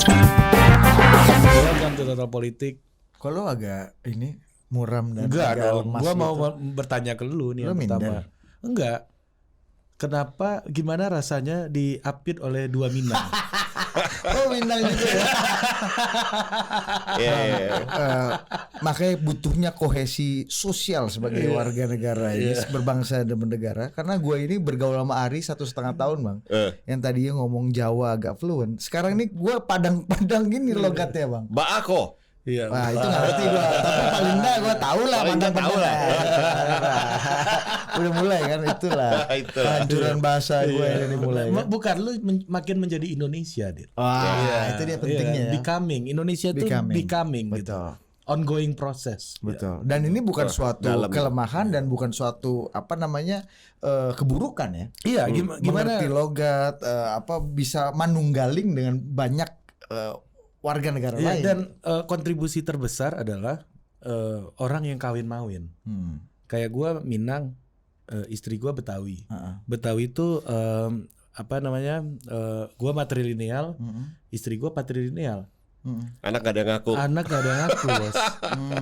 Kan total politik. Kalau agak ini muram dan Enggak agak dong. lemas Gua mau gitu. bertanya ke lu nih Lu yang pertama. minder? Enggak. Kenapa? Gimana rasanya diapit oleh dua Minang? Oh Minang juga ya. Makanya butuhnya kohesi sosial sebagai warga negara ini berbangsa dan bernegara. Karena gue ini bergaul sama Ari 1,5 tahun bang. Yang tadinya ngomong Jawa agak fluent. Sekarang ini gue padang-padang gini logatnya bang. Baako. Iya. Wah itu nggak ngerti gue. Tapi paling enggak gue tahu lah padang-padang lah. Udah mulai kan itulah. Kehancuran bahasa gue ini mulai. Kan? Bukan lu makin menjadi Indonesia, Dit. Wah itu dia pentingnya ya. Becoming. Indonesia itu becoming gitu. Betul. Ongoing process. Betul. Dan ini bukan suatu kelemahan dan bukan suatu keburukan ya. Iya, gimana mengerti logat bisa manunggaling dengan banyak warga negara lain. Dan kontribusi terbesar adalah orang yang kawin-mawin. Kayak gue Minang, istri gue Betawi. Betawi itu gue matrilineal, istri gue patrilineal. Anak gak ada ngaku. Anak gak ada ngaku, bos.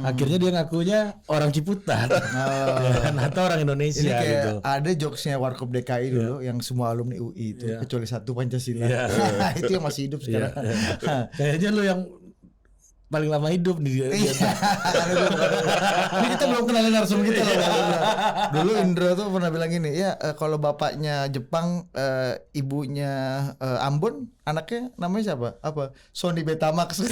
Akhirnya dia ngakunya orang Ciputat, atau orang Indonesia. Ini kayak gitu. ada jokesnya Warkop DKI dulu yang semua alumni UI itu kecuali satu Pancasila. Itu yang masih hidup sekarang. Kayaknya lu yang paling lama hidup nih. Ini kita belum kenalin narasumber kita loh. Dulu Indro tuh pernah bilang gini, ya kalau bapaknya Jepang, ibunya Ambon, anaknya namanya siapa? Apa? Sony Betamax.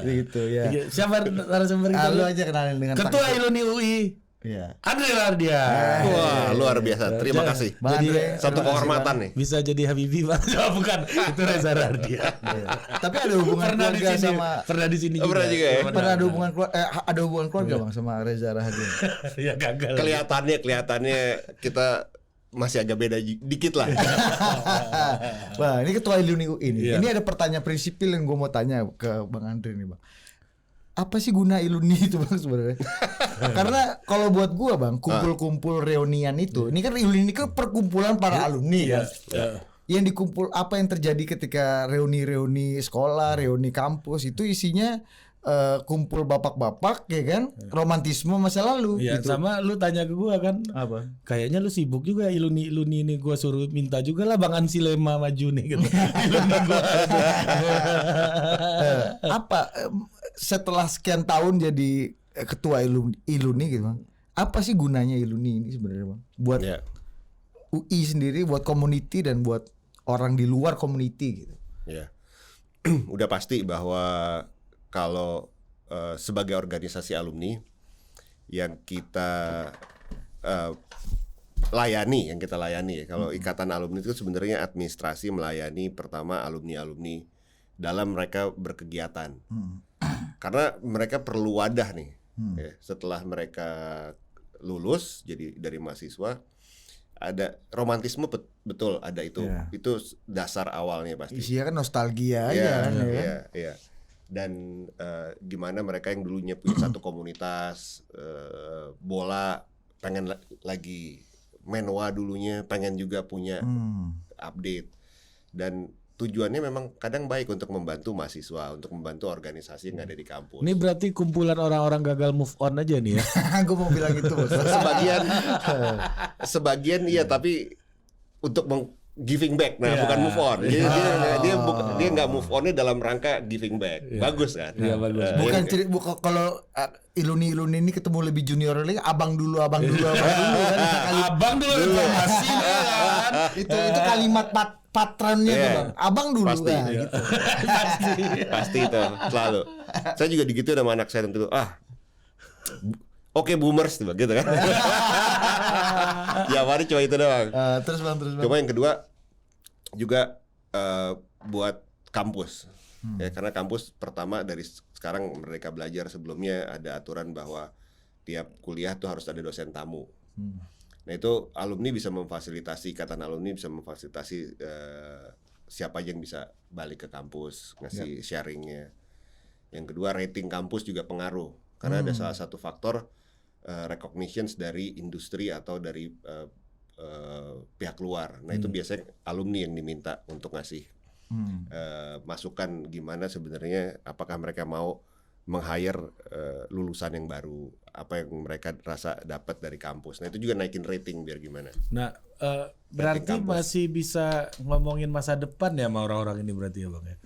Gitu ya. Siapa narasumber kita? Lu aja kenalin dengan Ketua Iluni UI. Iya. Andre Lardia. Wah, luar biasa. Terima kasih. Andre, Satu kehormatan nih. Bisa jadi Habibie, Bang. Bukan, itu Reza Lardia. Tapi ada hubungan keluarga sama pernah di sini juga. Pernah juga ya. Pernah ada hubungan keluarga Bang sama Reza Rahadian. Ya gagal. Kelihatannya kita masih agak beda dikit lah. Wah, ini ketua Iluni UI ini. Ini ada pertanyaan prinsipil yang gue mau tanya ke Bang Andre nih, Bang. Apa sih guna Iluni itu Bang sebenarnya? Karena kalau buat gua Bang, kumpul-kumpul reunian itu, ini kan Iluni ini kan perkumpulan para alumni kan. Yang dikumpul apa yang terjadi ketika reuni-reuni sekolah, reuni kampus itu isinya kumpul bapak-bapak ya kan, romantisme masa lalu gitu. Sama lu tanya ke gua kan, apa? Kayaknya lu sibuk juga Iluni ini, gua suruh minta juga lah Bang Ansi Lema maju nih gitu. Setelah sekian tahun jadi ketua Iluni gitu Bang. Apa sih gunanya Iluni ini sebenarnya Bang? Buat UI sendiri, buat community dan buat orang di luar community gitu. Ya. Udah pasti bahwa kalau sebagai organisasi alumni yang kita layani kalau ikatan alumni itu sebenarnya administrasi melayani pertama alumni dalam mereka berkegiatan. Karena mereka perlu wadah nih. Setelah mereka lulus jadi dari mahasiswa, ada romantisme betul ada itu. Itu dasar awalnya pasti. Isinya kan nostalgia aja kan ya. Dan gimana mereka yang dulunya punya satu komunitas bola, pengen lagi menwa dulunya, pengen juga punya update. Dan tujuannya memang kadang baik untuk membantu mahasiswa, untuk membantu organisasi yang ada di kampus. Ini berarti kumpulan orang-orang gagal move on aja nih ya. Gue mau bilang itu sebagian iya, tapi untuk giving back, bukan move on. Dia nggak move onnya dalam rangka giving back. Bagus kan? Iya bagus. Bukan kalau Iluni ini ketemu lebih junior lagi, abang dulu kan. Abang dulu informasi kan. Itu kalimat patronnya tuh Bang. Abang dulu pasti, gitu. Pasti itu selalu. Saya juga digituin sama anak saya tentu. Oke boomers tuh gitu kan. Ya mari cuma itu doang. Terus bang. Cuma yang kedua juga buat kampus. Ya, karena kampus pertama dari sekarang Merdeka Belajar, sebelumnya ada aturan bahwa tiap kuliah tuh harus ada dosen tamu. Nah itu alumni bisa memfasilitasi, ikatan alumni bisa memfasilitasi siapa aja yang bisa balik ke kampus ngasih sharingnya. Yang kedua rating kampus juga pengaruh karena ada salah satu faktor recognitions dari industri atau dari pihak luar. Nah itu biasanya alumni yang diminta untuk ngasih masukan gimana sebenarnya apakah mereka mau meng-hire lulusan yang baru, apa yang mereka rasa dapat dari kampus. Nah itu juga naikin rating biar gimana. Nah berarti masih bisa ngomongin masa depan ya sama orang-orang ini berarti ya Bang ya.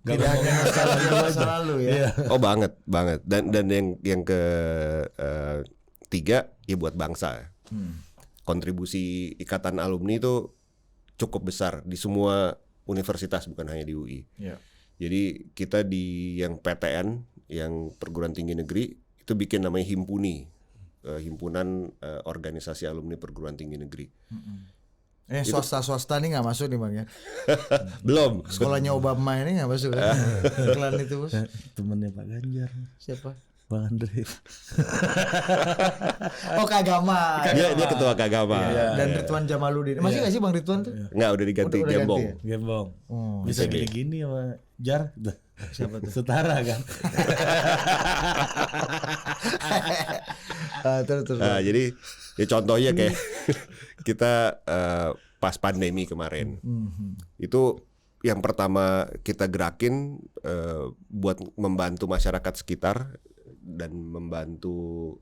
Gak Tidak hanya masa lalu ya. Oh banget. Dan yang ketiga ya buat bangsa. Kontribusi ikatan alumni itu cukup besar di semua universitas, bukan hanya di UI. Jadi kita di yang PTN, yang perguruan tinggi negeri itu bikin namanya Himpuni, himpunan organisasi alumni perguruan tinggi negeri. Swasta nih nggak masuk nih Bang ya. Belum. Sekolahnya Obama ini nggak masuk kan? Iklan itu Bos. Temennya Pak Ganjar. Siapa? Bang Andre. Oh Kagama. Dia ketua Kagama. Dan Ridwan Jamaludin. Masih nggak sih Bang Ridwan tuh? Enggak, udah diganti Udah Gembong. ganti ya? Gembong. Bisa gini-gini sama Jar. Siapa tuh? Setara kan. Terus. Jadi ya contohnya kayak kita pas pandemi kemarin. Itu yang pertama kita gerakin buat membantu masyarakat sekitar dan membantu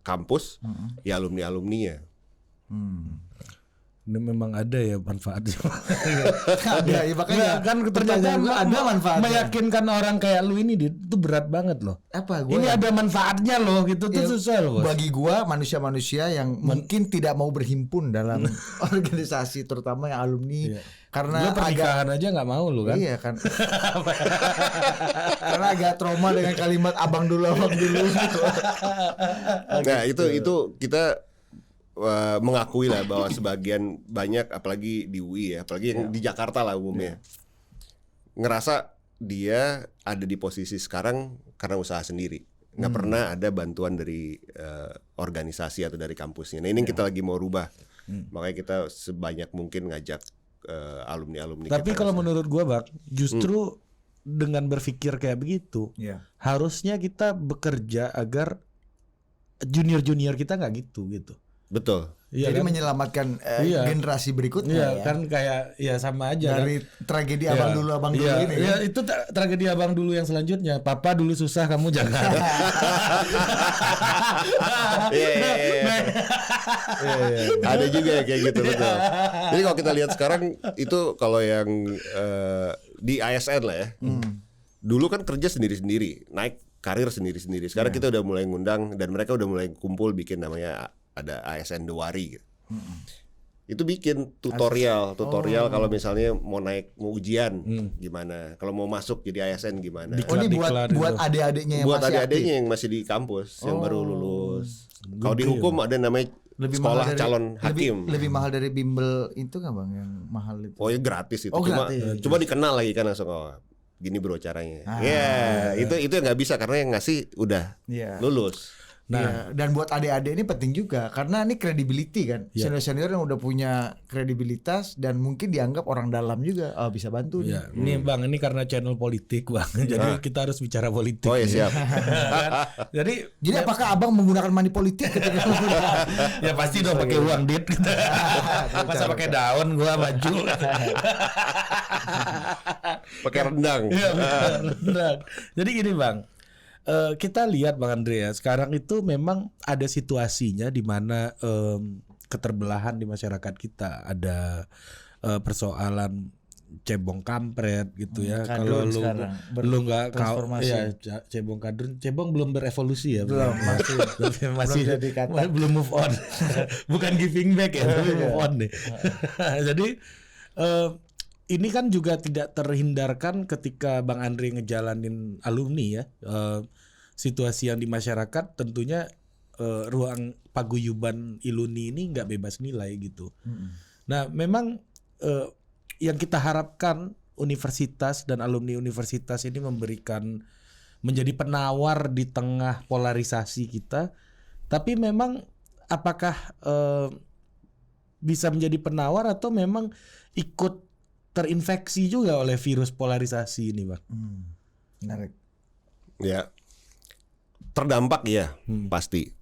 kampus ya alumni-alumninya. Ini memang ada ya manfaatnya. Ada ya makanya kan ternyata ada manfaatnya. Meyakinkan orang kayak lu ini itu berat banget loh. Apa Ini ada manfaatnya loh gitu tuh susah loh. Bos. Bagi gua manusia-manusia yang mungkin tidak mau berhimpun dalam organisasi terutama yang alumni karena Lu pernikahan aja nggak mau lu kan? Iya kan. Karena agak trauma dengan kalimat abang dulu. Nah itu kita mengakui lah bahwa sebagian banyak apalagi di UI ya, apalagi yang di Jakarta lah umumnya ngerasa dia ada di posisi sekarang karena usaha sendiri, nggak pernah ada bantuan dari organisasi atau dari kampusnya. Nah ini kita lagi mau rubah, makanya kita sebanyak mungkin ngajak alumni-alumni. Tapi kalau menurut gua Bang, justru dengan berpikir kayak begitu, harusnya kita bekerja agar junior-junior kita nggak gitu. Betul. Jadi kan? Menyelamatkan generasi berikutnya. Iya kan kayak ya sama aja dari kan? Tragedi abang dulu ini. Iya itu tragedi abang dulu yang selanjutnya. Papa dulu susah, kamu jangan. Ada juga ya kayak gitu betul. Jadi kalau kita lihat sekarang itu kalau yang di ASN lah ya. Dulu kan kerja sendiri-sendiri, naik karir sendiri-sendiri. Sekarang kita udah mulai ngundang dan mereka udah mulai kumpul bikin namanya ada ASN Dewari gitu. Itu bikin tutorial kalau misalnya mau ujian gimana, kalau mau masuk jadi ASN gimana. Ini buat adik-adiknya yang buat masih adik-adiknya yang masih di kampus yang baru lulus. Kalau di hukum ada namanya sekolah calon hakim. Lebih mahal dari bimbel itu kan Bang, yang mahal itu. Oh ya gratis itu. Cuma dikenal lagi kan langsung gini bro caranya. Itu yang nggak bisa karena yang ngasih udah lulus. Nah, dan buat adik-adik ini penting juga karena ini credibility kan. Senior-senior yang udah punya kredibilitas dan mungkin dianggap orang dalam juga bisa bantu nih. Ini Bang, ini karena channel politik Bang. Jadi kita harus bicara politik. Oh ya siap. Jadi apakah Abang menggunakan money politik ketika ya pasti dong pakai uang dit. Masa pakai daun gua maju. Pakai rendang. Rendang. Jadi gini Bang. Kita lihat Bang Andre ya, sekarang itu memang ada situasinya di mana keterbelahan di masyarakat kita, ada persoalan cebong kampret gitu ya. Kalau lu nggak cebong kadrun, cebong belum berevolusi ya. Belum, masih jadi kata. Belum move on. Bukan giving back ya, tapi move on deh. Jadi ini kan juga tidak terhindarkan ketika Bang Andre ngejalanin alumni ya. Situasi yang di masyarakat tentunya ruang paguyuban Iluni ini nggak bebas nilai gitu. Nah memang yang kita harapkan universitas dan alumni universitas ini menjadi penawar di tengah polarisasi kita. Tapi memang apakah bisa menjadi penawar atau memang ikut terinfeksi juga oleh virus polarisasi ini Bang? Menarik. Ya, terdampak ya pasti.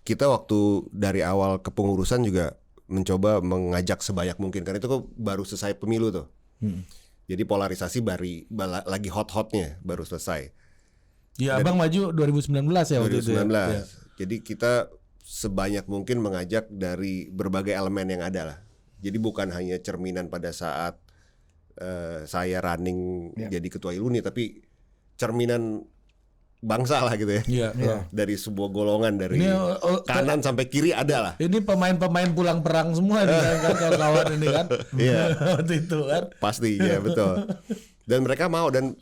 Kita waktu dari awal kepengurusan juga mencoba mengajak sebanyak mungkin karena itu kok baru selesai pemilu tuh. Jadi polarisasi lagi hot-hotnya baru selesai. Ya, Abang maju 2019 ya waktu itu. 2019. Ya. Jadi kita sebanyak mungkin mengajak dari berbagai elemen yang ada lah. Jadi bukan hanya cerminan pada saat saya running jadi ketua Iluni, tapi cerminan bangsa lah gitu ya. Iya. Dari sebuah golongan dari Ini, kanan sampai kiri ada lah. Ini pemain-pemain pulang perang semua nih kan kawan-kawan ini kan. Iya. Waktu itu kan. Pasti ya betul. Dan mereka mau dan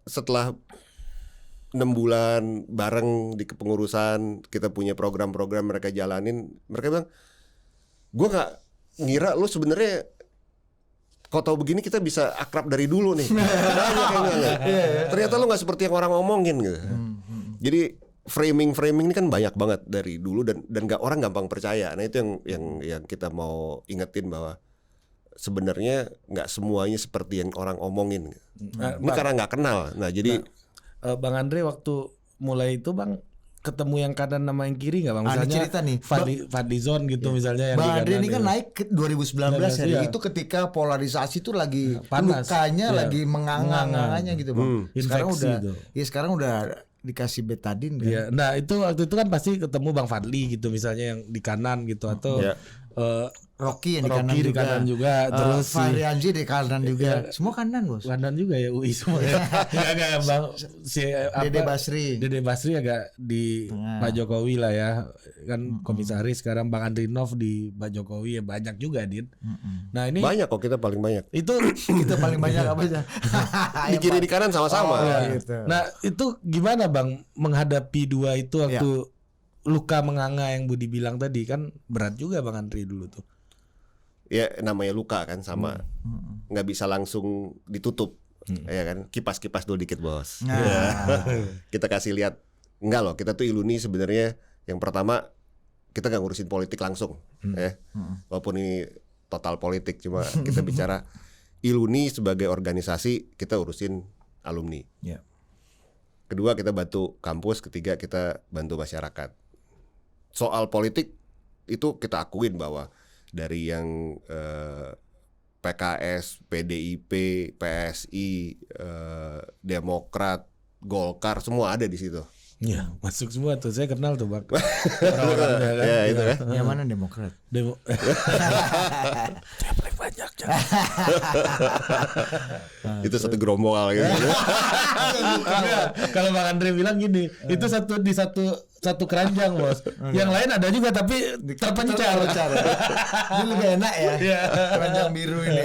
setelah 6 bulan bareng di kepengurusan, kita punya program-program mereka jalanin, mereka bilang, gue nggak ngira lu sebenarnya kau tahu begini kita bisa akrab dari dulu nih. Ternyata lu nggak seperti yang orang ngomongin gitu. Jadi framing ini kan banyak banget dari dulu dan orang gampang percaya. Nah itu yang kita mau ingetin bahwa sebenarnya nggak semuanya seperti yang orang omongin. Ini karena nggak kenal. Nah jadi Bang Andre waktu mulai itu Bang ketemu yang kanan sama yang kiri nggak Bang? Misalnya cerita nih. Fadlizon gitu misalnya yang Bang di Andre kanan ini kan itu. naik ke 2019 ya. Iya. Itu ketika polarisasi itu lagi Panas. lukanya Iya. lagi menganga-nganganya gitu Bang. Sekarang Infeksi udah itu. ya sekarang udah dikasih betadin kan. Iya. Nah itu waktu itu kan pasti ketemu Bang Fadli gitu misalnya yang di kanan gitu atau Iya. Rocky yang di Rocky kanan di juga. kanan juga, terus si Fahri Hamzah di kanan juga. Semua kanan Bos. kanan juga ya UI semua ya. Enggak Bang si Dede Basri. Dede Basri agak di Pak Jokowi lah ya. Kan komisaris sekarang Bang Andrinov di Pak Jokowi ya banyak juga Din. Nah ini banyak kok, kita paling banyak. itu Kita paling banyak apa aja. Di kiri di kanan sama-sama. Oh, gitu. Nah itu gimana Bang menghadapi dua itu waktu luka menganga yang Budi bilang tadi kan berat juga Bang Andri dulu tuh. Ya namanya luka kan sama, nggak bisa langsung ditutup, ya kan, kipas dulu dikit bos. Nah. Ya. Kita kasih lihat, enggak loh, kita tuh Iluni sebenarnya yang pertama kita nggak ngurusin politik langsung, ya, walaupun ini total politik, cuma kita bicara Iluni sebagai organisasi kita urusin alumni. Ya. Kedua kita bantu kampus, ketiga kita bantu masyarakat. Soal politik itu kita akuin bahwa dari yang PKS, PDIP, PSI, Demokrat, Golkar semua ada di situ. Iya, masuk semua tuh. Saya kenal tuh Bang. Orang-orangnya kan. Ya itu kan. Yang mana Demokrat? Demo. Saya paling banyak jangan. Itu satu gerombol gitu. Kalau Bang Andre bilang gini, itu satu keranjang bos. Yang lain ada juga tapi terpencar. Ini lebih enak ya. Keranjang biru ini.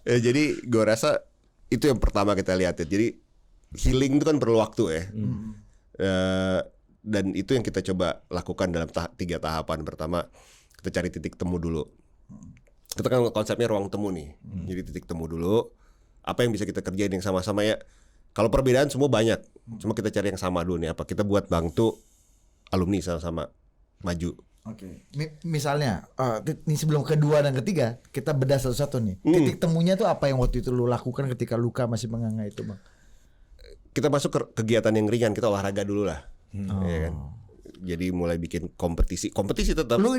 Ya, jadi gue rasa itu yang pertama kita lihat ya. Jadi healing itu kan perlu waktu ya. Dan itu yang kita coba lakukan dalam 3 tahapan. Pertama kita cari titik temu dulu. Kita kan konsepnya ruang temu nih. Jadi titik temu dulu. Apa yang bisa kita kerjain yang sama-sama ya. Kalau perbedaan semua banyak. Cuma kita cari yang sama dulu nih. Apa kita buat bantu alumni sama-sama maju. Oke. Misalnya ini sebelum kedua dan ketiga kita bedah satu-satu nih. Titik temunya tuh apa yang waktu itu lu lakukan ketika luka masih menganga itu Bang? Kita masuk ke kegiatan yang ringan, kita olahraga dulu lah, ya kan. Jadi mulai bikin kompetisi tetap. Lu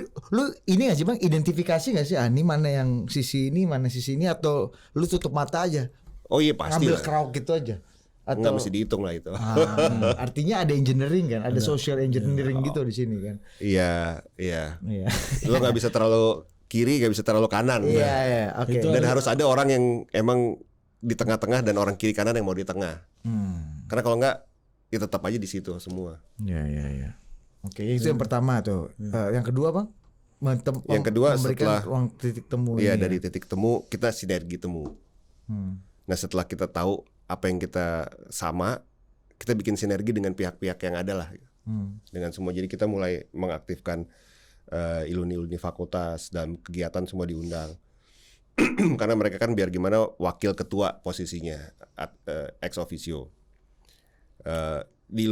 ini nggak sih Bang, identifikasi nggak sih? Ini mana yang sisi ini, mana sisi ini, atau lu tutup mata aja? Oh iya pasti Ngambil lah. crowd gitu aja? Atau Nggak mesti dihitung lah itu. artinya ada engineering kan, ada social engineering gitu di sini kan? Iya. Iya. Lo nggak bisa terlalu kiri, nggak bisa terlalu kanan. Iya. Oke. Dan harus ada orang yang emang di tengah-tengah dan orang kiri kanan yang mau di tengah. Karena kalau nggak, ya tetap aja di situ semua. Iya. Oke, itu yang pertama tuh. Yang kedua Bang? Yang kedua memberikan setelah ruang titik temu. Iya, ini dari titik temu kita sinergi temu. Nah setelah kita tahu apa yang kita sama, kita bikin sinergi dengan pihak-pihak yang ada lah, dengan semua. Jadi kita mulai mengaktifkan iluni fakultas dan kegiatan semua diundang. Karena mereka kan biar gimana wakil ketua posisinya, ex officio. Di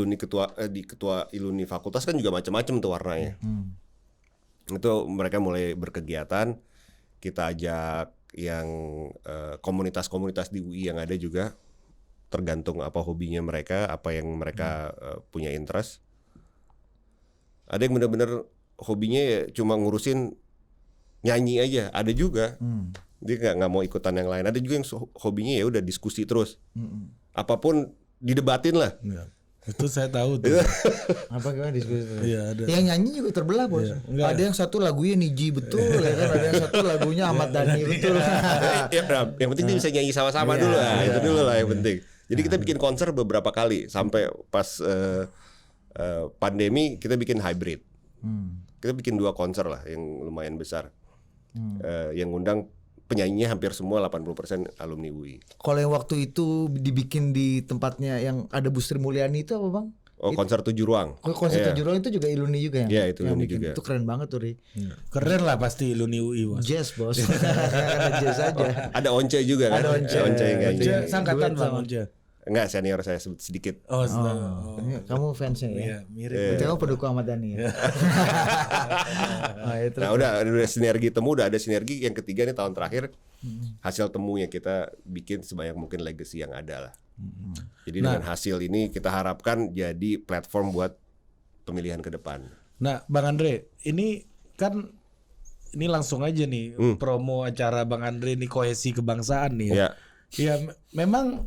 ketua iluni fakultas kan juga macam-macam tuh warnanya. Itu mereka mulai berkegiatan, kita ajak yang komunitas-komunitas di UI yang ada juga, tergantung apa hobinya mereka, apa yang mereka punya interest. Ada yang benar-benar hobinya ya cuma ngurusin nyanyi aja, ada juga. Dia nggak mau ikutan yang lain. Ada juga yang hobinya ya udah diskusi terus. Apapun didebatin lah. Ya. Itu saya tahu tuh. Apa gimana diskusi? Iya, ada. Yang nyanyi juga terbelah bos. Ada yang satu lagunya Niji betul, ya kan? Ada yang satu lagunya Ahmad Dhani betul. Yang penting dia bisa nyanyi sama-sama dulu lah. Itu dulu lah yang penting. Jadi kita bikin konser beberapa kali sampai pas pandemi kita bikin hybrid. Kita bikin 2 konser lah yang lumayan besar. Yang ngundang penyanyinya hampir semua 80% alumni UI. Kalau yang waktu itu dibikin di tempatnya yang ada Bu Sri Mulyani itu apa bang? Oh, konser 7 ruang. Konser 7 ruang itu juga Iluni juga ya? Iya, itu yang Iluni bikin. juga. Itu keren banget tuh Ri. Keren lah pasti Iluni UI bos. Jazz bos. Ada jazz aja. Ada Once juga kan? Ada Once. Once yang nyanyi. Once sangkatan Duet bang sama- Once. Enggak, senior saya sedikit. Oh, Ini kamu fansnya ya? Iya, mirip. Berarti kamu pendukung Ahmad Dhani ya? Oh, ya, terus. Nah udah sinergi temu, udah ada sinergi. Yang ketiga nih tahun terakhir hasil temunya kita bikin sebanyak mungkin legacy yang ada lah. Jadi dengan hasil ini kita harapkan jadi platform buat pemilihan ke depan. Nah, Bang Andre, ini kan ini langsung aja nih promo acara Bang Andre ini kohesi kebangsaan nih ya. Ya. Ya, memang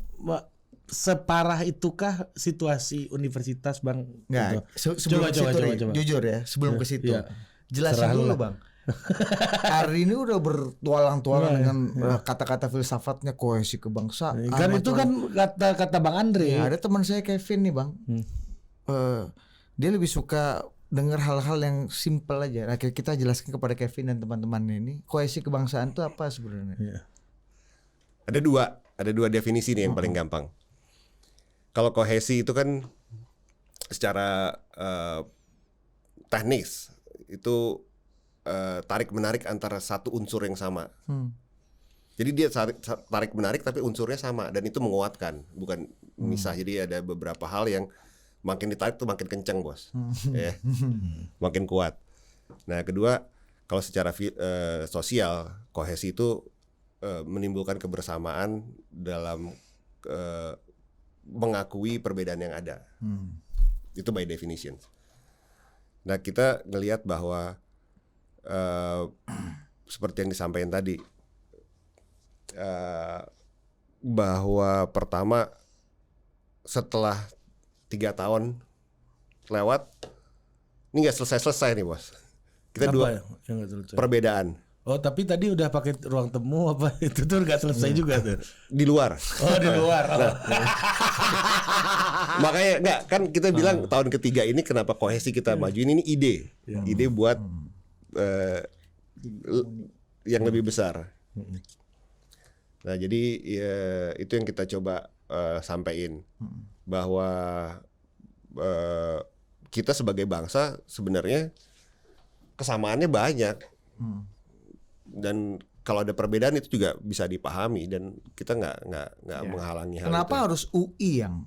separah itukah situasi universitas Bang? Nggak, Gitu. sebelum ke situ Ri, coba. jujur ya, sebelum ke situ. Iya. Jelasin Serah lu dulu lah. bang. Hari ini udah bertualang-tualang dengan kata-kata filsafatnya kohesi kebangsaan. Kan itu kan kata Bang Andre. Ya, ada teman saya Kevin nih bang. Dia lebih suka dengar hal-hal yang simple aja. Nah, kita jelaskan kepada Kevin dan teman-teman ini kohesi kebangsaan itu apa sebenarnya? Iya. Ada dua definisi nih yang paling gampang. Kalau kohesi itu kan secara teknis itu tarik menarik antara satu unsur yang sama. Jadi dia tarik menarik tapi unsurnya sama dan itu menguatkan, bukan misah. Jadi ada beberapa hal yang makin ditarik tuh makin kenceng bos, ya, makin kuat. Nah kedua, kalau secara sosial kohesi itu menimbulkan kebersamaan dalam mengakui perbedaan yang ada. Itu by definition. Nah kita ngelihat bahwa seperti yang disampaikan tadi, bahwa pertama setelah 3 tahun lewat, ini nggak selesai nih bos. Kita Apa dua yang nggak selesai? perbedaan Oh, tapi tadi udah pakai ruang temu apa itu tuh nggak selesai juga tuh. di luar. Oh, di luar. Makanya nggak kan kita bilang tahun ketiga ini kenapa kohesi kita majuin ini ide buat yang lebih besar. Nah jadi ya, itu yang kita coba sampaikan bahwa kita sebagai bangsa sebenarnya kesamaannya banyak dan kalau ada perbedaan itu juga bisa dipahami dan kita nggak menghalangi hal Kenapa itu. harus UI yang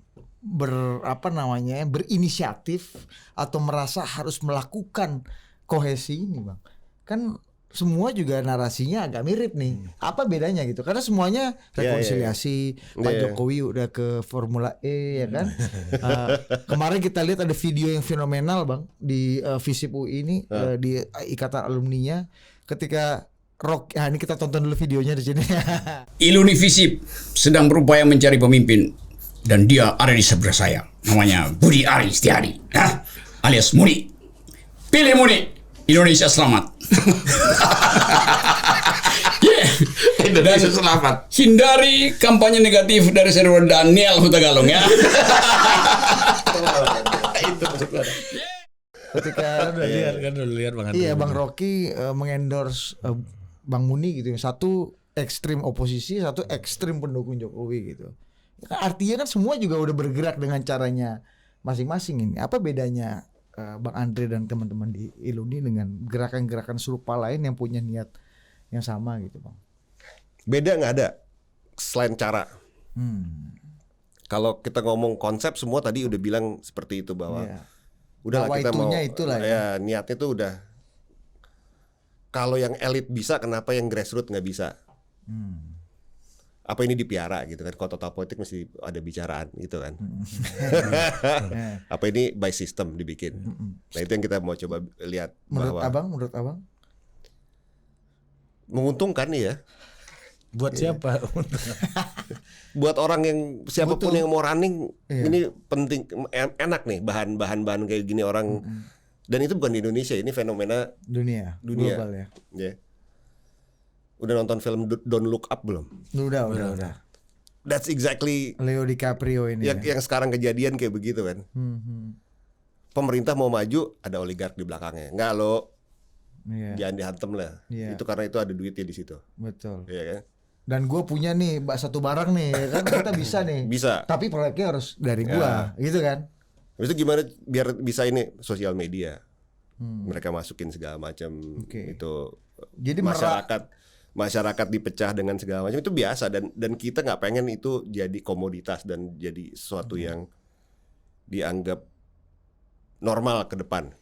berinisiatif atau merasa harus melakukan kohesi ini bang? Kan semua juga narasinya agak mirip nih. Apa bedanya gitu? Karena semuanya rekonsiliasi. Pak Jokowi udah ke Formula E ya kan. Kemarin kita lihat ada video yang fenomenal bang di Visip UI ini di ikatan alumninya ketika ini kita tonton dulu videonya di sini. Iluni Visip sedang berupaya mencari pemimpin dan dia ada di sebelah saya. Namanya Budi Ari Setiadi, alias Muni. Pilih Muni. Indonesia selamat. Indonesia selamat. Hindari kampanye negatif dari server Daniel Hutagalung ya. Ketika udah lihat Bang Andre. iya Bang Rocky mengendorse Bang Muni gitu. Satu ekstrim oposisi, satu ekstrim pendukung Jokowi gitu. Artinya kan semua juga udah bergerak dengan caranya masing-masing ini. Apa bedanya Bang Andre dan teman-teman di Iluni dengan gerakan-gerakan serupa lain yang punya niat yang sama gitu Bang? Beda nggak ada selain cara. Kalau kita ngomong konsep semua tadi udah bilang seperti itu bahwa udahlah kita mau itulah niatnya tuh udah. Kalau yang elit bisa, kenapa yang grassroots nggak bisa? Apa ini dipiara gitu kan? Kalau total politik mesti ada bicaraan gitu kan? Apa ini by system dibikin? Nah itu yang kita mau coba lihat. Menurut abang? menguntungkan ya. Buat siapa? Buat orang yang siapapun yang mau running, ini penting, enak nih bahan kayak gini orang. Dan itu bukan di Indonesia, ini fenomena dunia. Global ya. Ya. Udah nonton film Don't Look Up belum? Udah. That's exactly Leo DiCaprio ini. yang sekarang kejadian kayak begitu kan. Pemerintah mau maju, ada oligark di belakangnya. Enggak lo, jangan dihantam lah. Itu karena itu ada duitnya di situ. Betul. Iya kan? Dan gue punya nih satu barang nih, kan kita bisa nih. Bisa. Tapi proyeknya harus dari gua, gitu kan? Habis itu gimana biar bisa ini sosial media. Mereka masukin segala macam itu. Jadi masyarakat dipecah dengan segala macam itu biasa dan kita nggak pengen itu jadi komoditas dan jadi sesuatu yang dianggap normal ke depan.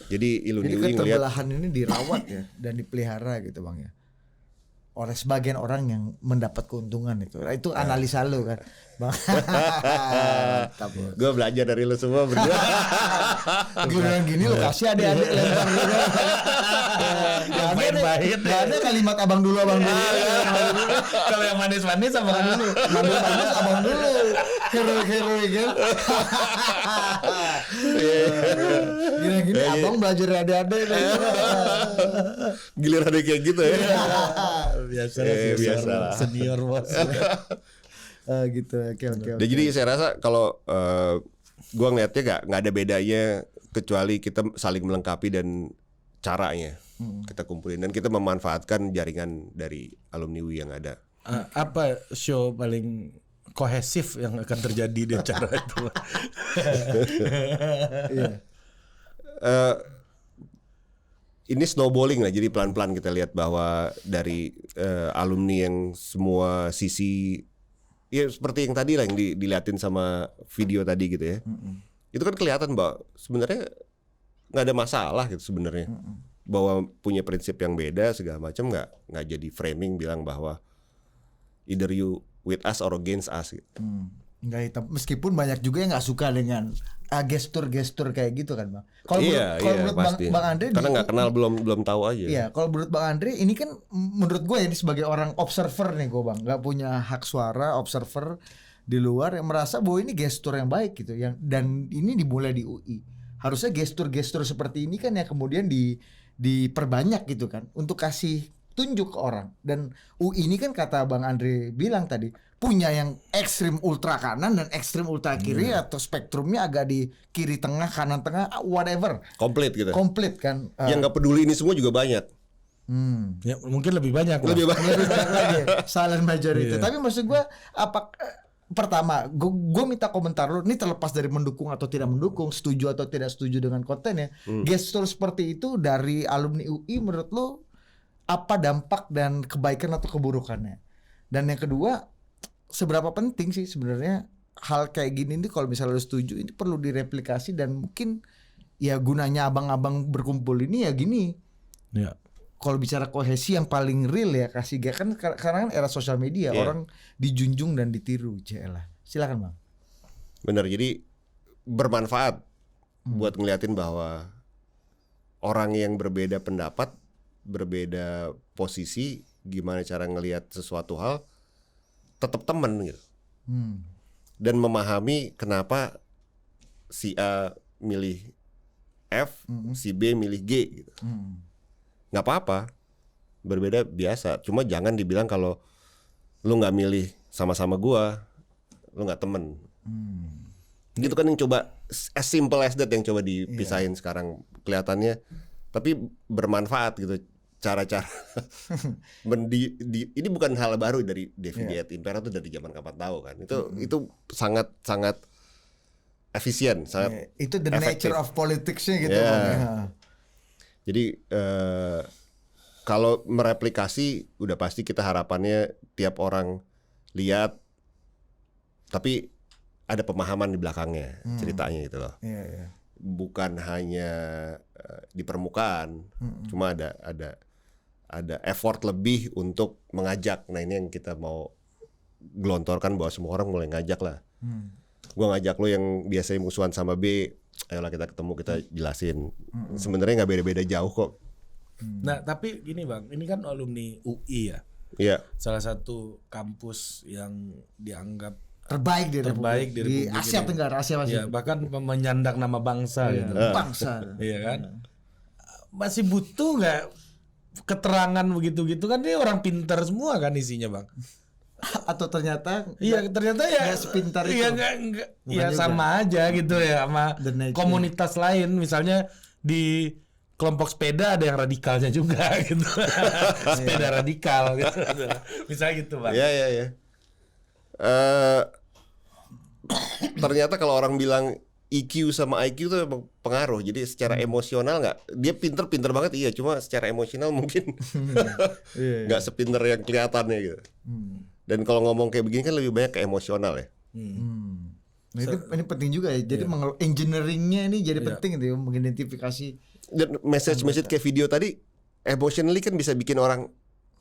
Jadi Jadi keterbelahan ini dirawat ya dan dipelihara gitu Bang ya. Oleh sebagian orang yang mendapat keuntungan itu analisa lu kan Bang. Gue belajar dari lu semua berdua. Gue bilang gini lo kasih adik-adik lempar gitu. Gak ada kalimat abang dulu. Kalau yang manis-manis abang dulu. Manis abang dulu. Hero gitu. Gini abang belajar dari adik-adik. Giliran ada kayak gitu ya. Biasa lah senior bos. Gitu. Oke. Jadi saya rasa kalau gua ngeliatnya nggak ada bedanya kecuali kita saling melengkapi dan caranya kita kumpulin dan kita memanfaatkan jaringan dari alumni UI yang ada. Apa show paling kohesif yang akan terjadi di acara itu? Ini snowballing lah, jadi pelan-pelan kita lihat bahwa dari alumni yang semua sisi, ya seperti yang tadi lah yang diliatin sama video tadi gitu ya, itu kan kelihatan bahwa sebenarnya nggak ada masalah gitu sebenarnya, bahwa punya prinsip yang beda segala macam, nggak jadi framing bilang bahwa either you with us or against us gitu. Nggak hitam. Meskipun banyak juga yang nggak suka dengan gestur-gestur kayak gitu kan Bang. Kalau menurut Bang Andre, karena nggak kenal belum tahu aja. Iya, kalau menurut Bang Andre ini kan menurut gue ya sebagai orang observer nih gue Bang, nggak punya hak suara, observer di luar yang merasa bahwa ini gestur yang baik gitu, dan ini dimulai di UI. Harusnya gestur-gestur seperti ini kan yang kemudian diperbanyak gitu kan untuk kasih tunjuk ke orang. Dan UI ini kan kata Bang Andre bilang tadi punya yang ekstrim ultra kanan dan ekstrim ultra kiri atau spektrumnya agak di kiri tengah kanan tengah whatever. Komplit gitu. Komplit kan. Yang nggak peduli ini semua juga banyak. Ya, mungkin lebih banyak. Lebih banyak lagi. Silent majority. Tapi maksud gue pertama gue minta komentar lu. Ini terlepas dari mendukung atau tidak mendukung, setuju atau tidak setuju dengan kontennya. Gestur seperti itu dari alumni UI menurut lu apa dampak dan kebaikan atau keburukannya? Dan yang kedua, seberapa penting sih sebenarnya hal kayak gini nih kalau misalnya lu setuju ini perlu direplikasi dan mungkin ya gunanya abang-abang berkumpul ini ya gini. Ya. Kalau bicara kohesi yang paling real ya kasih kan karena kan era sosial media orang dijunjung dan ditiru. Jelah. Silakan Bang. Benar, jadi bermanfaat buat ngeliatin bahwa orang yang berbeda pendapat, berbeda posisi, gimana cara ngelihat sesuatu hal tetap teman gitu. Dan memahami kenapa si A milih F, si B milih G gitu. Nggak apa-apa, berbeda biasa. Cuma jangan dibilang kalau lu nggak milih sama-sama gua, lu nggak temen. Gitu kan yang coba as simple as that yang coba dipisahin sekarang kelihatannya, tapi bermanfaat gitu. Cara-cara ini bukan hal baru dari DVD at Impera, itu dari zaman kapan tahu kan. Itu sangat efisien, sangat itu the efektif. nature of politics-nya gitu Bang. Jadi kalau mereplikasi udah pasti kita harapannya tiap orang lihat tapi ada pemahaman di belakangnya ceritanya gitu loh. Bukan hanya di permukaan, cuma ada effort lebih untuk mengajak. Nah ini yang kita mau gelontorkan bahwa semua orang mulai ngajak lah. Gua ngajak lo yang biasanya musuhan sama B, ayolah kita ketemu, kita jelasin. Sebenarnya nggak beda-beda jauh kok Nah, tapi gini Bang, ini kan alumni UI ya. Iya. Salah satu kampus yang dianggap Terbaik di Republik Asia ini. Tenggara, Asia ya, Pasifik. bahkan menyandang nama bangsa gitu. Bangsa. Iya kan? Masih butuh nggak keterangan begitu-gitu kan, dia orang pintar semua kan isinya Bang. Atau ternyata Iya, ternyata ya nggak sepintar itu. Iya, enggak ya juga. sama aja gitu ya sama The nature. komunitas lain, misalnya di kelompok sepeda ada yang radikalnya juga gitu. Sepeda radikal gitu. Misalnya gitu, Bang. Iya. Ternyata kalau orang bilang EQ sama IQ itu emang pengaruh. Jadi secara emosional nggak, dia pinter banget iya, cuma secara emosional mungkin nggak sepinter yang kelihatannya gitu. Dan kalau ngomong kayak begini kan lebih banyak ke emosional ya. Nah, ini penting juga ya. Jadi engineeringnya ini jadi penting itu ya, mengidentifikasi. Dan message kayak video tadi emotionally kan bisa bikin orang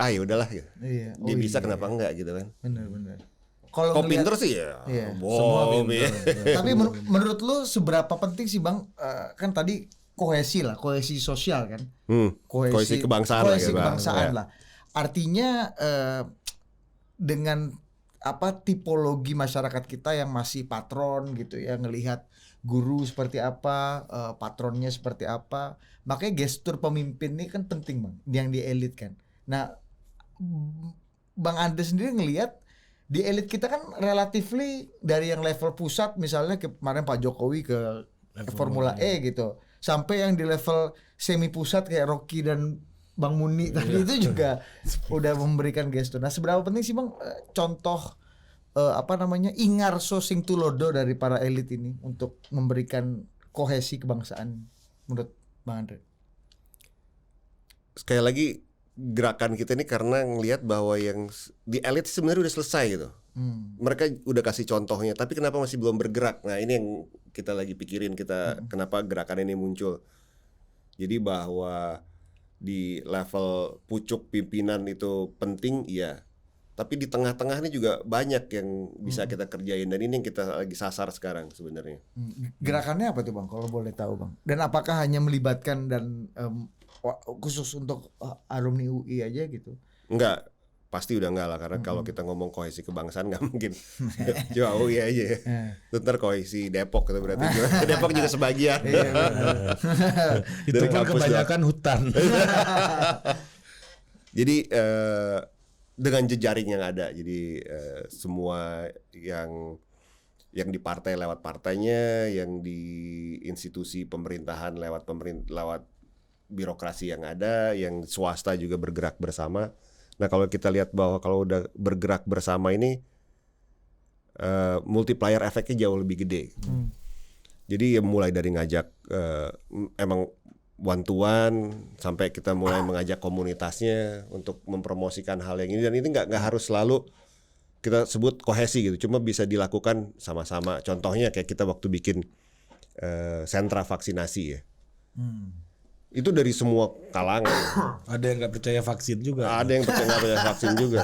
ya udahlah gitu. Iya. Dia bisa kenapa enggak gitu kan. Benar. Kalau ngelihat- pinter sih ya. Iya. Semua pinter. Tapi menurut lu seberapa penting sih Bang, kan tadi kohesi sosial kan? Kohesi kebangsaan lah kohesi ya, Bang. kebangsaan Ya. lah. Artinya dengan tipologi masyarakat kita yang masih patron gitu ya, ngelihat guru seperti apa, patronnya seperti apa, makanya gestur pemimpin ini kan penting Bang, yang di elit kan. Nah, Bang Andre sendiri ngelihat di elit kita kan relatifly dari yang level pusat misalnya kemarin Pak Jokowi ke Formula E gitu, sampai yang di level semi pusat kayak Rocky dan Bang Muni tadi itu juga udah memberikan gestur. Nah, seberapa penting sih Bang contoh ingarso sing tulodo dari para elit ini untuk memberikan kohesi kebangsaan menurut Bang Andre? Sekali lagi gerakan kita ini karena ngelihat bahwa yang di elit sebenarnya udah selesai gitu. Mereka udah kasih contohnya, tapi kenapa masih belum bergerak? Nah, ini yang kita lagi pikirin, kenapa gerakan ini muncul. Jadi bahwa di level pucuk pimpinan itu penting, iya. Tapi di tengah-tengah ini juga banyak yang bisa kita kerjain, dan ini yang kita lagi sasar sekarang sebenarnya. Gerakannya apa tuh Bang kalau boleh tahu Bang? Dan apakah hanya melibatkan dan khusus untuk alumni UI aja gitu? Enggak, pasti udah enggak lah, karena kalau kita ngomong kohesi kebangsaan nggak mungkin cuma UI aja ya. Ntar kohesi Depok itu berarti Depok juga sebagian. Itu Dari pun kampus kebanyakan hutan. Jadi dengan jejaring yang ada, jadi semua yang di partai lewat partainya, yang di institusi pemerintahan lewat birokrasi yang ada, yang swasta juga bergerak bersama. Nah, kalau kita lihat bahwa kalau udah bergerak bersama ini multiplier efeknya jauh lebih gede. Jadi ya mulai dari ngajak emang one to one sampai kita mulai mengajak komunitasnya untuk mempromosikan hal yang ini, dan ini nggak harus selalu kita sebut kohesi gitu, cuma bisa dilakukan sama-sama. Contohnya kayak kita waktu bikin sentra vaksinasi ya, itu dari semua kalangan. Ada yang nggak percaya vaksin juga. Ada yang nggak percaya vaksin juga,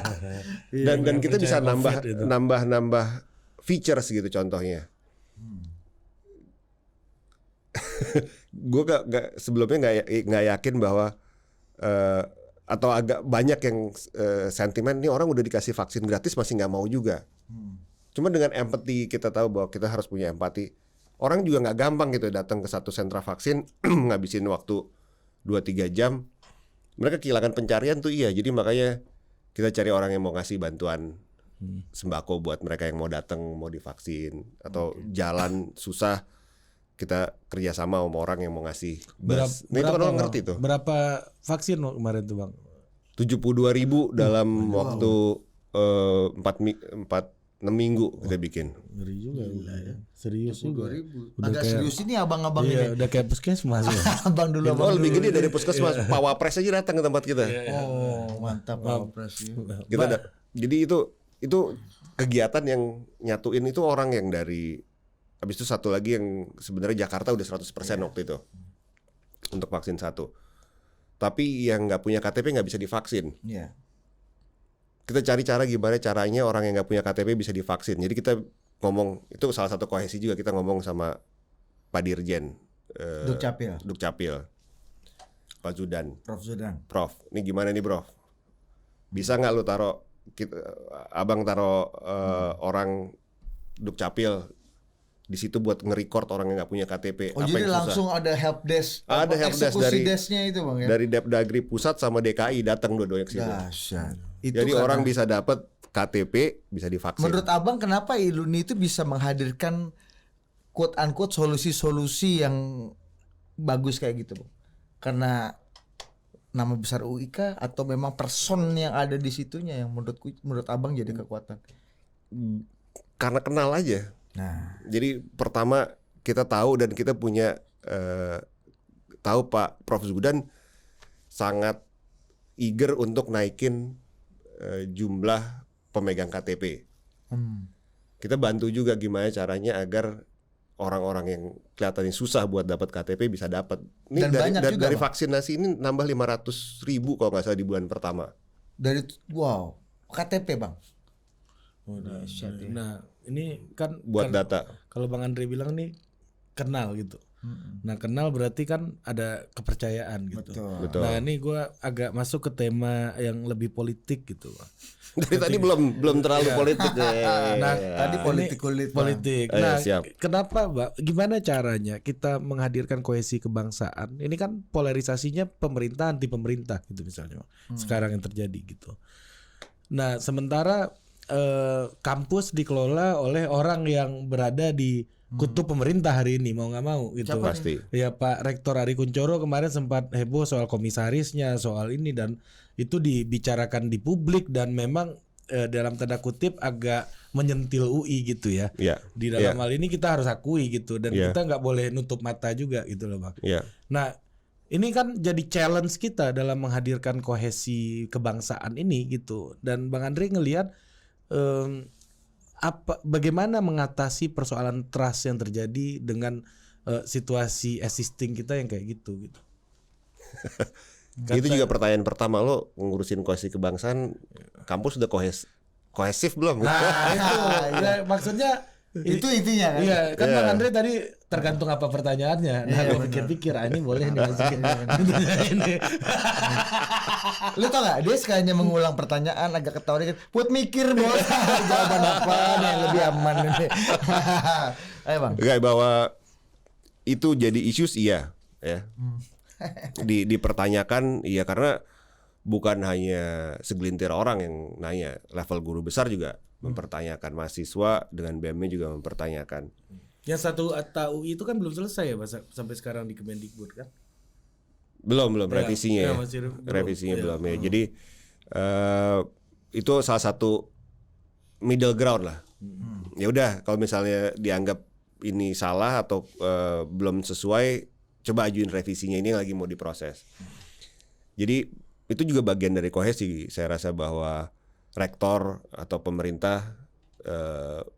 dan kita bisa nambah features gitu contohnya. Gue sebelumnya nggak yakin bahwa atau agak banyak yang sentimen ini orang udah dikasih vaksin gratis masih nggak mau juga. Cuma dengan empati kita tahu bahwa kita harus punya empati. Orang juga nggak gampang gitu datang ke satu sentra vaksin ngabisin waktu 2-3 jam. Mereka kehilangan pencarian tuh, iya. Jadi makanya kita cari orang yang mau ngasih bantuan sembako buat mereka yang mau datang mau divaksin, atau jalan susah kita kerjasama sama orang yang mau ngasih bus. Nah, itu kan orang ngerti tuh. Berapa vaksin kemarin tuh Bang? 72.000 dalam waktu 6 minggu kita bikin. Ngeri juga. Serius juga. Agak serius ini abang-abang Iya, ini. udah kayak puskesmas ya. Abang dulu Oh, lebih gede dari puskesmas. Pak Wapres aja datang ke tempat kita. Oh, mantap Pak Pres. Jadi itu kegiatan yang nyatuin itu orang yang dari. Habis itu satu lagi yang sebenarnya Jakarta udah 100% waktu itu untuk vaksin 1. Tapi yang nggak punya KTP nggak bisa divaksin. Iya. Kita cari cara gimana caranya orang yang nggak punya KTP bisa divaksin. Jadi kita ngomong, itu salah satu kohesi juga, kita ngomong sama Pak Dirjen Dukcapil. Dukcapil. Pak Zudan. Prof Zudan. Prof, ini gimana nih Bro? Bisa nggak lu abang taruh orang Dukcapil di situ buat nge-record orang yang nggak punya KTP. Oh jadi langsung ada help desk. Ada help desk dari desknya itu bang ya. Dari Depdagri pusat sama DKI datang dua-duanya ke situ. Dahsyat. Jadi orang bisa dapat KTP, bisa divaksin. Menurut abang kenapa Iluni itu bisa menghadirkan quote unquote solusi-solusi yang bagus kayak gitu bang? Karena nama besar UIK atau memang person yang ada di situnya yang menurut abang jadi kekuatan? Karena kenal aja. Nah, jadi pertama kita tahu dan kita punya tahu Pak Prof Zudan sangat eager untuk naikin jumlah pemegang KTP. Kita bantu juga gimana caranya agar orang-orang yang kelihatannya susah buat dapat KTP bisa dapat. Ini dari vaksinasi ini nambah 500.000 kalau nggak salah di bulan pertama. Wow, KTP bang. Nah ini kan buat data. Kalau Bang Andre bilang nih kenal gitu. Nah kenal berarti kan ada kepercayaan gitu. Betul. Nah ini gue agak masuk ke tema yang lebih politik gitu. Dari tadi belum terlalu politik deh. Nah tadi politik. Nah kenapa Mbak? Gimana caranya kita menghadirkan kohesi kebangsaan? Ini kan polarisasinya pemerintah anti pemerintah gitu misalnya. Sekarang yang terjadi gitu. Nah sementara kampus dikelola oleh orang yang berada di kutub pemerintah hari ini mau nggak mau gitu. Pasti. Ya Pak Rektor Ari Kunchoro kemarin sempat heboh soal komisarisnya soal ini dan itu dibicarakan di publik dan memang dalam tanda kutip agak menyentil UI gitu ya. Di dalam hal ini kita harus akui gitu dan kita nggak boleh nutup mata juga gitu loh Bang. Nah ini kan jadi challenge kita dalam menghadirkan kohesi kebangsaan ini gitu dan Bang Andre ngelihat bagaimana mengatasi persoalan trust yang terjadi dengan situasi existing kita yang kayak gitu. Itu juga pertanyaan pertama lo ngurusin kohesi kebangsaan, kampus udah kohesif belum? Nah itu ya, maksudnya itu intinya kan? Iya kan Bang Andre tadi tergantung apa pertanyaannya. Nah gue pikir-pikir ini boleh nih masukin ini. Lu tau gak dia sekalinya mengulang pertanyaan agak ketawa dikit buat mikir bos jawaban apa yang lebih aman ini. Ayo bang. Enggak, bahwa itu jadi issues iya ya. Dipertanyakan iya karena bukan hanya segelintir orang yang nanya, level guru besar juga mempertanyakan, mahasiswa dengan BEM-nya juga mempertanyakan. Yang satu UI itu kan belum selesai ya Pak sampai sekarang di Kemendikbud kan? Belum revisinya revisinya belum ya. Jadi itu salah satu middle ground lah. Ya udah kalau misalnya dianggap ini salah atau belum sesuai, coba ajuin revisinya, ini lagi mau diproses. Jadi itu juga bagian dari kohesi. Saya rasa bahwa rektor atau pemerintah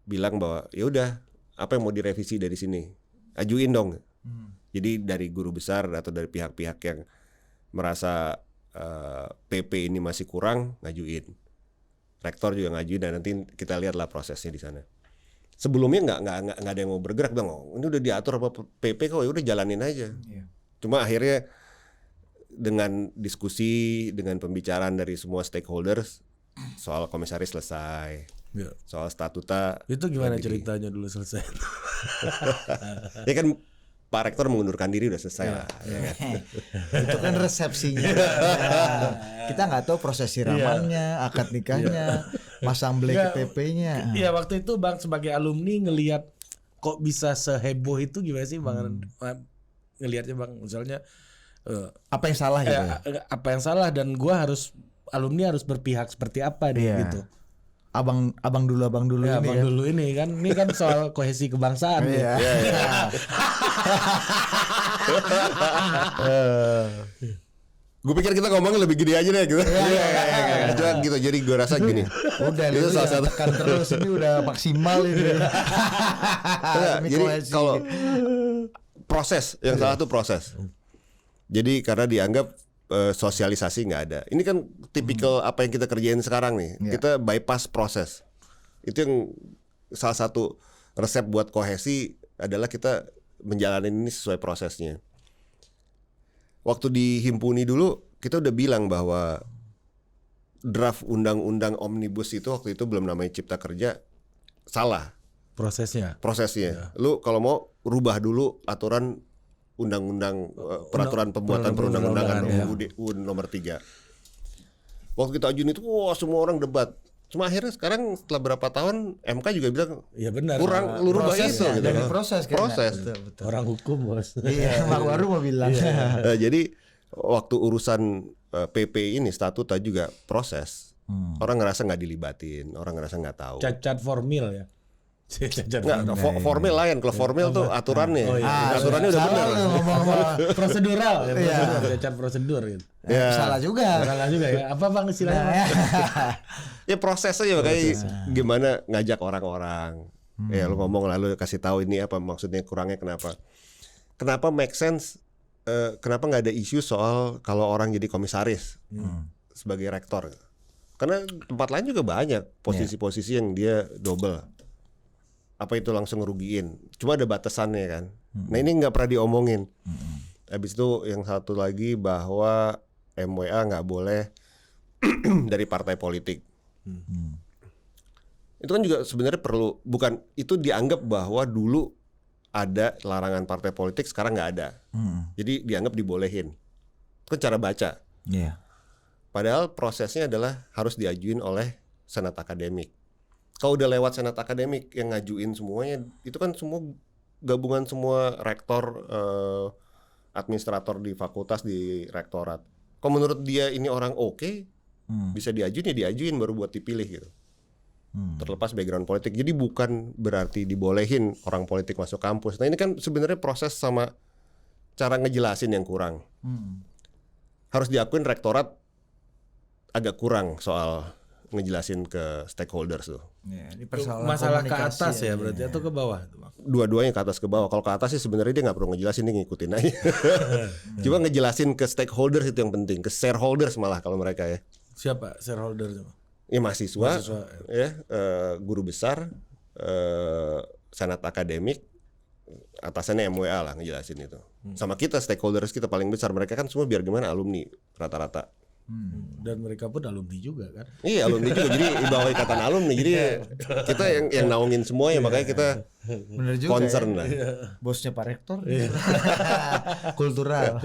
bilang bahwa ya udah apa yang mau direvisi dari sini, ajuin dong. Jadi dari guru besar atau dari pihak-pihak yang merasa PP ini masih kurang, ngajuin. Rektor juga ngajuin dan nanti kita lihatlah prosesnya di sana. Sebelumnya nggak ada yang mau bergerak, bang. Oh, ini udah diatur apa PP kok, ya udah jalanin aja. Cuma akhirnya dengan diskusi, dengan pembicaraan dari semua stakeholders, soal komisaris selesai, soal statuta. Itu gimana ceritanya dulu selesai? Ya kan Pak Rektor mengundurkan diri udah selesai lah. Ya kan? Itu kan resepsinya. Kita nggak tahu proses siramannya, akad nikahnya, masang blek KTP-nya. Iya waktu itu Bang sebagai alumni ngelihat kok bisa seheboh itu gimana sih Bang? Ngelihatnya Bang misalnya apa yang salah gitu? Apa yang salah dan gua alumni harus berpihak seperti apa nih gitu. Abang dulu ya, ini abang dulu ini kan soal kohesi kebangsaan ya. Gue pikir kita ngomongin lebih gede aja deh gitu. Gitu. Jadi gue rasa gini. Udah itu salah satu kan terus ini udah maksimal ini. Jadi kalau proses yang salah tuh proses. Jadi karena dianggap sosialisasi nggak ada. Ini kan tipikal apa yang kita kerjain sekarang nih. Kita bypass proses. Itu yang salah satu resep buat kohesi adalah kita menjalani ini sesuai prosesnya. waktu di Himpuni dulu kita udah bilang bahwa draft undang-undang omnibus itu waktu itu belum namanya Cipta Kerja, salah prosesnya. Lu kalau mau rubah dulu aturan undang-undang peraturan pembuatan perundang-undangan UUD nomor 3. Waktu kita ajuin itu semua orang debat. Cuma akhirnya sekarang setelah berapa tahun MK juga bilang Iya benar. kurang lu rubah itu gitu. Dari proses kan. Proses. Betul. Orang hukum, Bos. Iya, Mak baru mau bilang. Jadi waktu urusan PP ini statuta juga proses. Orang ngerasa nggak dilibatin, orang ngerasa nggak tahu. Cacat formil ya. Cacat Nggak, formil lain. Kalau formil tuh aturannya, Oh, iya. aturannya udah benar. prosedural ya, Iya. cacat prosedur gitu. Ya. Salah juga. Salah juga ya. Apa Bang istilahnya? Bang? Ya proses aja makanya gimana ngajak orang-orang. Ya lu ngomong lalu kasih tahu ini apa maksudnya, kurangnya kenapa. Kenapa make sense? Kenapa nggak ada isu soal kalau orang jadi komisaris sebagai rektor? Karena tempat lain juga banyak posisi-posisi yang dia double. Apa itu langsung ngerugiin? Cuma ada batasannya kan. Nah ini nggak pernah diomongin. Habis itu yang satu lagi bahwa MWA nggak boleh dari partai politik. Itu kan juga sebenarnya perlu, bukan itu dianggap bahwa dulu ada larangan partai politik, sekarang nggak ada. Jadi dianggap dibolehin. Itu kan cara baca. Iya. Padahal prosesnya adalah harus diajuin oleh senat akademik. Kalau udah lewat senat akademik yang ngajuin semuanya, itu kan semua gabungan semua rektor, administrator di fakultas, di rektorat. Kalau menurut dia ini orang oke, bisa diajuin ya diajuin baru buat dipilih gitu. Terlepas background politik. Jadi bukan berarti dibolehin orang politik masuk kampus. Nah ini kan sebenarnya proses sama cara ngejelasin yang kurang. Harus diakuin rektorat agak kurang soal ngejelasin ke stakeholders tuh. Ya, ini persoalan Masalah ke komunikasi atas ya aja. berarti atau ke bawah itu, Bang? Dua-duanya ke atas ke bawah. Kalau ke atas sih sebenarnya dia nggak perlu ngejelasin, dia ngikutin aja. Cuma ngejelasin ke stakeholders itu yang penting, ke shareholders malah kalau mereka ya. Siapa shareholder itu? Ya mahasiswa. Ya guru besar, senat akademik, atasannya MWA lah ngejelasin itu. Sama kita stakeholders kita paling besar, mereka kan semua biar gimana alumni rata-rata. Dan mereka pun alumni juga kan. Iya alumni juga, jadi di bawah ikatan alumni, jadi kita yang naungin semuanya, makanya kita Bener juga concern ya. lah. Bosnya Pak Rektor. Kultural.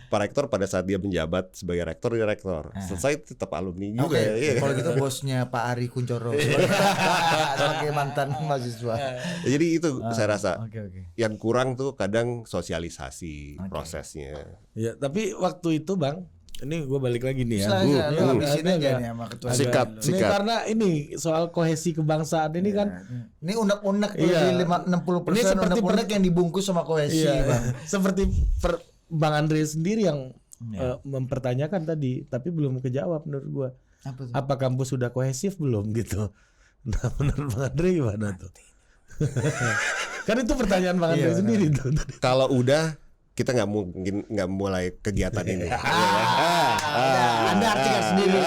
Pak Rektor pada saat dia menjabat sebagai rektor, dia rektor. Selesai tetap alumni juga. Oke, Iya. kalau gitu bosnya Pak Ari Kuncoro sebagai mantan mahasiswa. Jadi itu saya rasa Oke. yang kurang tuh kadang sosialisasi prosesnya. Ya, tapi waktu itu Bang, ini gue balik lagi nih ya. Silahkan, lu habisin Ini aja agak- nih sama ketua. Sikat, Ini sikat. karena ini soal kohesi kebangsaan ini kan. Ini unek-unek tuh Iya. di 60% Ini seperti unek-unek yang dibungkus sama kohesi, Iya, Bang. seperti Bang Andre sendiri yang mempertanyakan tadi, tapi belum kejawab menurut gua. Apa tuh? Apa kampus sudah kohesif belum gitu? Nah, menurut Bang Andre gimana tuh? Kan itu pertanyaan Bang Andre sendiri tuh. Kalau udah kita nggak mungkin nggak mulai kegiatan ini. Anda artikan sendiri.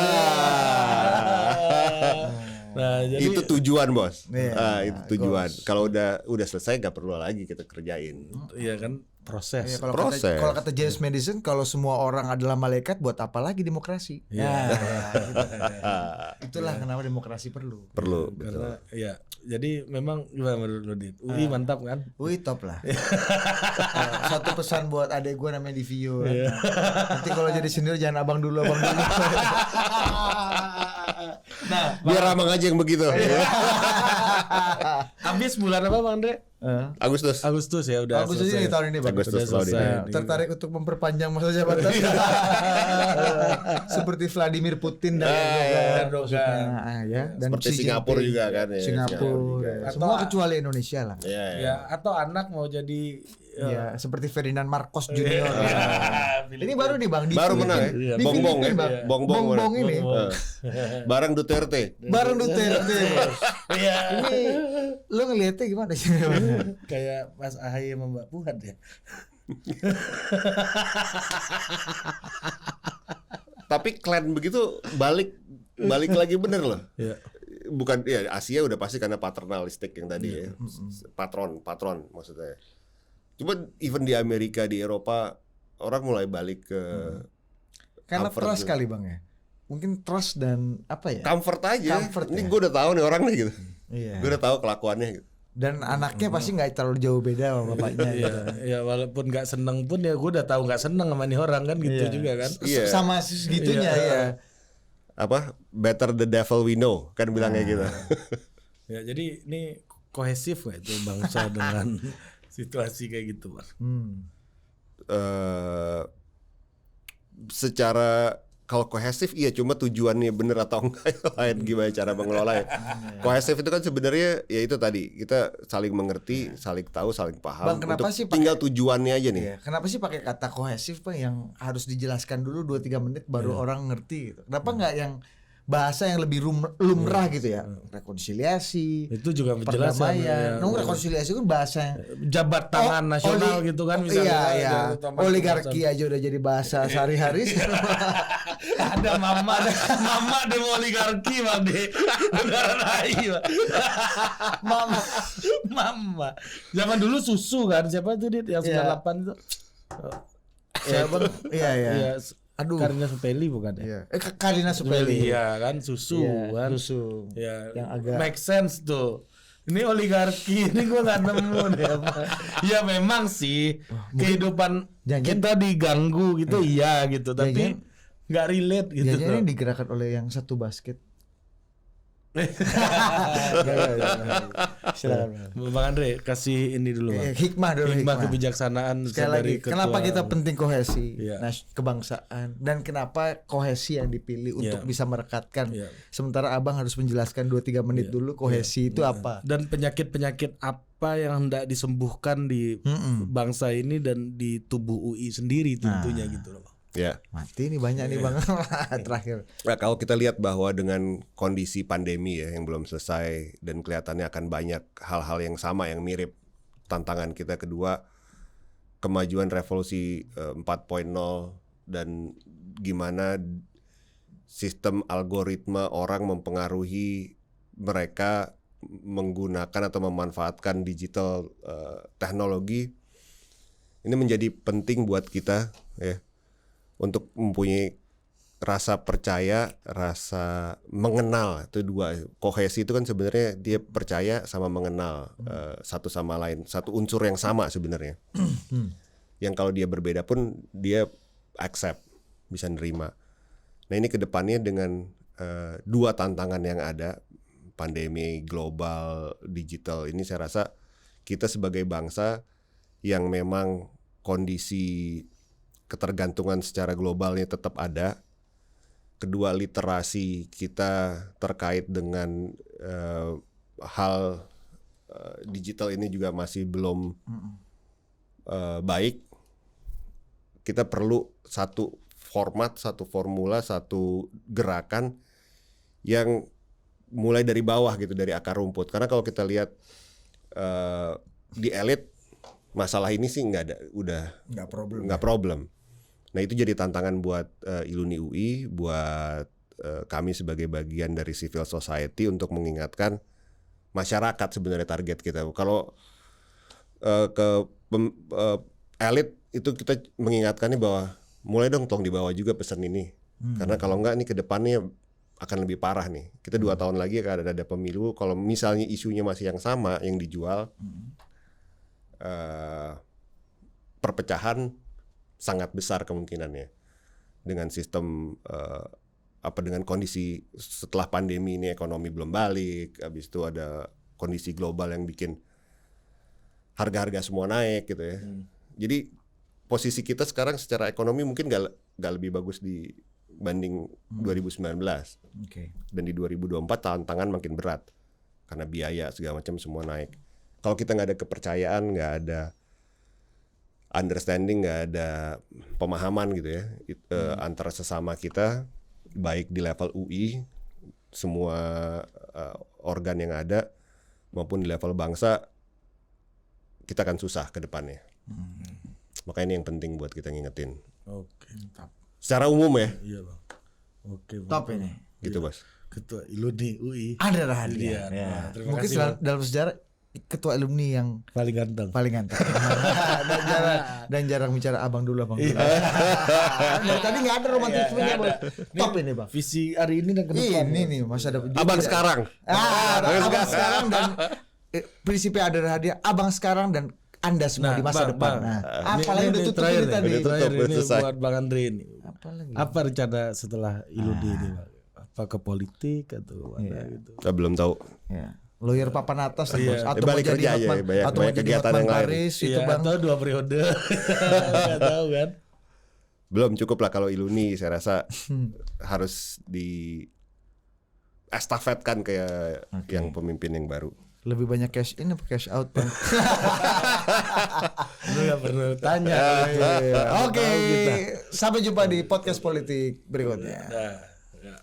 Nah, jadi Itu tujuan bos. Iya, Itu tujuan. Kalau udah selesai nggak perlu lagi kita kerjain. ya kan proses. Ya, kalau Proses. kalau kata James Madison, kalau semua orang adalah malaikat, buat apa lagi demokrasi? Iya. Itulah kenapa demokrasi perlu. Perlu. Karena ya, jadi memang gimana menurut lo Dit? UI mantap kan? Wih top lah. Satu pesan buat adek gue namanya Divio. Nanti kalau jadi senior jangan abang dulu. Nah, Biar ramang aja yang begitu. habis bulan apa Bang Andre? Agustus. Agustus ya udah Agustus selesai. ini tahun ini Bang. Agustus Udah tahun selesai. ini. Tertarik untuk memperpanjang masa jabatan seperti Vladimir Putin dan dan Seperti Xi Singapura Jinping. juga kan ya. Singapura. Semua kecuali Indonesia lah. Iya. Ya, atau anak mau jadi Ya, seperti Ferdinand Marcos Junior. Ini baru nih Bang. Baru Filipin. menang ya? Di Bongbong Filipin, ya? Bang. Bongbong Bongbong menang. ini. Bareng Duterte. Bareng Duterte. Iya. Ini lo ngeliatnya gimana sih? Kayak Mas Ahaye sama Mbak Puan ya. Tapi klan begitu balik lagi bener loh. Iya. Bukan ya Asia udah pasti karena paternalistik yang tadi ya. Patron maksudnya. Cuma even di Amerika, di Eropa orang mulai balik ke Karena comfort trust dulu. kali Bang ya. Mungkin trust dan apa ya? Comfort aja. Comfort Ini ya. gue udah tahu nih orang nih gitu. Iya. Gue udah tahu kelakuannya gitu. Dan anaknya pasti nggak terlalu jauh beda sama bapaknya. Iya, ya walaupun nggak seneng pun ya gue udah tahu nggak seneng sama nih orang kan gitu Iya. juga kan. Iya. Sama segitunya ya. Apa? Better the devil we know kan bilangnya gitu. Ya jadi ini kohesif gak itu bangsa dengan situasi kayak gitu Bang? Secara kalau kohesif iya, cuma tujuannya bener atau enggak itu lain gimana cara mengelolanya. Kohesif itu kan sebenarnya ya itu tadi kita saling mengerti, saling tahu, saling paham. Bang, kenapa Untuk sih tinggal tujuannya aja nih. Iya. Kenapa sih pakai kata kohesif Bang yang harus dijelaskan dulu 2-3 menit baru orang ngerti gitu. Kenapa nggak yang bahasa yang lebih lumrah gitu ya? Rekonsiliasi, Itu juga penjelasan. perdamaian. Nung rekonsiliasi kan bahasa yang Jabat tangan nasional gitu kan misalnya. Iya, ada tambahan oligarki aja udah jadi bahasa sehari-hari. ada mama di oligarki Bang di Bundaran HI Bang. mama zaman dulu susu kan siapa tuh dia yang 98 itu Ya, Bang. Iya. Iya, Aduh. Karina Supeli bukan ya? Iya. Karina Supeli. Iya kan susu Iya, kan. susu. Ya, Yang agak- make sense tuh. Ini oligarki ini gua nggak nemu deh apa. Ya memang sih kehidupan jangan- kita diganggu gitu iya gitu tapi nggak relate gitu. Jangan ini digerakkan oleh yang satu basket. Silakan. Bang Andre kasih ini dulu Bang. Hikmah dulu. Hikmah kebijaksanaan Sekali lagi, dari kenapa ketua- kita penting kohesi, Iya. kebangsaan, dan kenapa kohesi yang dipilih untuk Iya. bisa merekatkan. Iya. Sementara abang harus menjelaskan 2-3 menit dulu kohesi itu apa. dan penyakit-penyakit apa yang hendak disembuhkan di bangsa ini dan di tubuh UI sendiri tentunya gitu loh Bang. Ya. Mati nih banyak nih bang terakhir. Nah, kalau kita lihat bahwa dengan kondisi pandemi ya yang belum selesai dan kelihatannya akan banyak hal-hal yang sama yang mirip tantangan kita kedua kemajuan revolusi 4.0 dan gimana sistem algoritma orang mempengaruhi mereka menggunakan atau memanfaatkan digital teknologi ini menjadi penting buat kita ya untuk mempunyai rasa percaya, rasa mengenal itu dua. Kohesi itu kan sebenarnya dia percaya sama mengenal satu sama lain, satu unsur yang sama sebenarnya. Yang kalau dia berbeda pun dia accept, bisa nerima. Nah ini kedepannya dengan dua tantangan yang ada, pandemi global, digital ini saya rasa kita sebagai bangsa yang memang kondisi ketergantungan secara globalnya tetap ada. Kedua, literasi kita terkait dengan hal digital ini juga masih belum baik. Kita perlu satu format, satu formula, satu gerakan yang mulai dari bawah gitu, dari akar rumput. Karena kalau kita lihat di elit masalah ini sih Nggak problem. Nah itu jadi tantangan buat Iluni UI, buat kami sebagai bagian dari civil society untuk mengingatkan masyarakat sebenarnya target kita. Kalau elit itu kita mengingatkannya bahwa mulai dong tolong dibawa juga pesan ini. Karena kalau enggak nih ke depannya akan lebih parah nih. Kita 2 tahun lagi akan ada pemilu. Kalau misalnya isunya masih yang sama yang dijual, perpecahan sangat besar kemungkinannya dengan sistem dengan kondisi setelah pandemi ini ekonomi belum balik, habis itu ada kondisi global yang bikin harga-harga semua naik gitu ya. Jadi posisi kita sekarang secara ekonomi mungkin gak lebih bagus dibanding 2019. Oke. Dan di 2024 tantangan makin berat karena biaya segala macam semua naik. Kalau kita nggak ada kepercayaan, nggak ada understanding, nggak ada pemahaman gitu ya antara sesama kita, baik di level UI, semua organ yang ada, maupun di level bangsa, kita akan susah ke depannya. Makanya ini yang penting buat kita ngingetin. Oke. Secara umum ya, Iya Bang. Oke Bang. Top ini. gitu Bos. Ketua Iluni UI. Ada lah Iya. ya. Terima Mungkin kasih, Bang. dalam sejarah ketua alumni yang Paling ganteng. paling ganteng. dan jarang bicara abang dulu. Dari tadi nggak ada romantismenya, Bang. Top ini, Bang. Visi hari ini dan ke depan. Ini nih masa depan. Abang sekarang. Abang sekarang dan prinsipnya ada hadiah abang sekarang dan Anda semua di masa depan. Nah, apalagi udah tutup terakhir ini tadi. nih, terakhir Tutup, ini selesai. buat Bang Andre ini. Apalagi? Apa rencana setelah Iluni ini, Bang? Apa ke politik atau mana gitu? Saya belum tahu. Ya. Lawyer papan atas nih, Bos. Iya. Atau Balik mau jadi kerja aja, Hotman, banyak- atau mau banyak jadi kegiatan Hotman yang lain. Paris itu, Iya, Bang. atau 2 periode. Enggak tahu kan. Belum cukup lah kalau Iluni, saya rasa harus di estafetkan ke yang pemimpin yang baru. Lebih banyak cash in apa cash out, Bang? Lu enggak perlu tanya. Iya. Oke, Tahu kita. sampai jumpa di podcast politik berikutnya. Nah, ya.